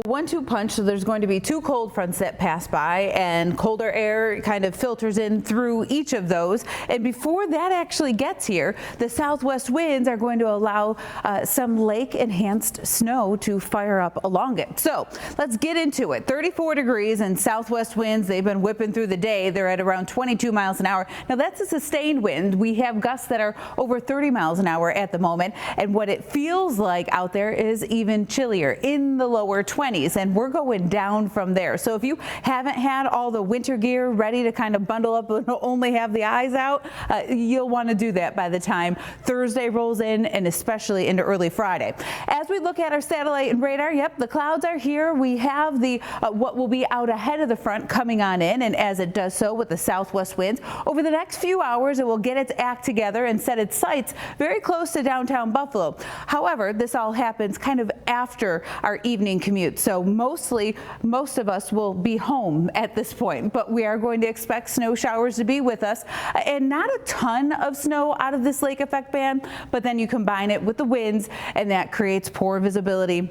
1-2 punch, so there's going to be two cold fronts that pass by, and colder air kind of filters in through each of those. And before that actually gets here, the southwest winds are going to allow some lake enhanced snow to fire up along it. So let's get into it. 34 degrees and southwest winds. They've been whipping through the day. They're at around 22 miles an hour. Now that's a sustained wind. We have gusts that are over 30 miles an hour at the moment. And what it feels like out there is even chillier, in the lower 20s. And we're going down from there. So if you haven't had all the winter gear ready to kind of bundle up and only have the eyes out, you'll want to do that by the time Thursday rolls in, and especially into early Friday. As we look at our satellite and radar, yep, the clouds are here. We have the what will be out ahead of the front coming on in, and as it does so with the southwest winds, over the next few hours it will get its act together and set its sights very close to downtown Buffalo. However, this all happens kind of after our evening commute. So most of us will be home at this point, but we are going to expect snow showers to be with us, and not a ton of snow out of this lake effect band, but then you combine it with the winds and that creates poor visibility,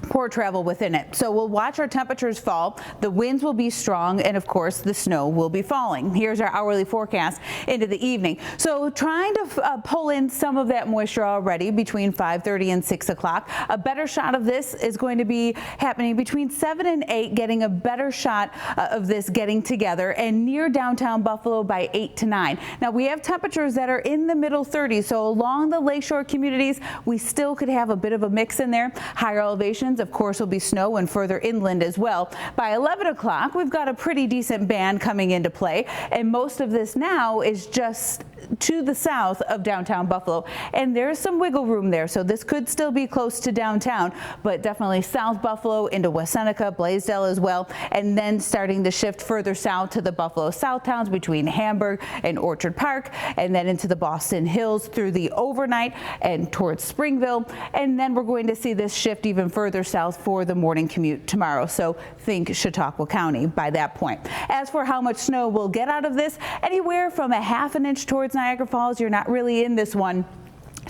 poor travel within it. So we'll watch our temperatures fall. The winds will be strong, and of course the snow will be falling. Here's our hourly forecast into the evening. So trying to pull in some of that moisture already between 5:30 and 6 o'clock. A better shot of this is going to be happening between 7 and 8, getting a better shot of this getting together, and near downtown Buffalo by 8 to 9. Now we have temperatures that are in the middle 30s, so along the lakeshore communities we still could have a bit of a mix in there. Higher elevations, of course, will be snow, and further inland as well. By 11 o'clock, we've got a pretty decent band coming into play, and most of this now is just to the south of downtown Buffalo, and there's some wiggle room there, so this could still be close to downtown, but definitely South Buffalo into West Seneca, Blaisdell as well, and then starting to shift further south to the Buffalo South towns between Hamburg and Orchard Park, and then into the Boston Hills through the overnight and towards Springville, and then we're going to see this shift even further south for the morning commute tomorrow. So think Chautauqua County by that point. As for how much snow we'll get out of this, anywhere from a ½ an inch towards Niagara Falls. You're not really in this one,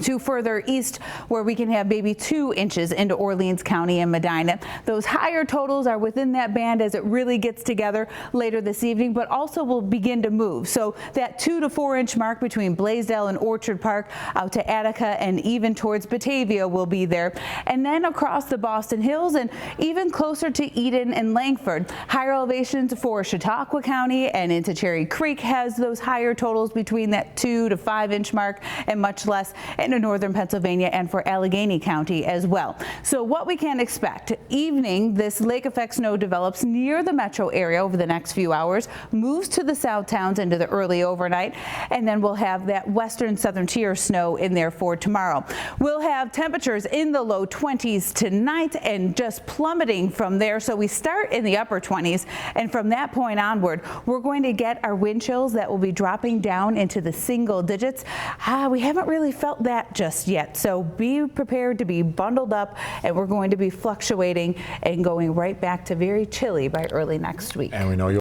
to further east where we can have maybe 2 inches into Orleans County and Medina. Those higher totals are within that band as it really gets together later this evening, but also will begin to move. So that 2 to 4 inch mark between Blaisdell and Orchard Park out to Attica and even towards Batavia will be there. And then across the Boston Hills and even closer to Eden and Langford. Higher elevations for Chautauqua County and into Cherry Creek has those higher totals between that 2 to 5 inch mark, and much less into northern Pennsylvania and for Allegheny County as well. So what we can expect: evening, this lake effect snow develops near the metro area over the next few hours, moves to the south towns into the early overnight, and then we'll have that western southern tier snow in there for tomorrow. We'll have temperatures in the low 20s tonight and just plummeting from there. So we start in the upper 20s, and from that point onward, we're going to get our wind chills that will be dropping down into the single digits. We haven't really felt that just yet, so be prepared to be bundled up, and we're going to be fluctuating and going right back to very chilly by early next week. And we know you'll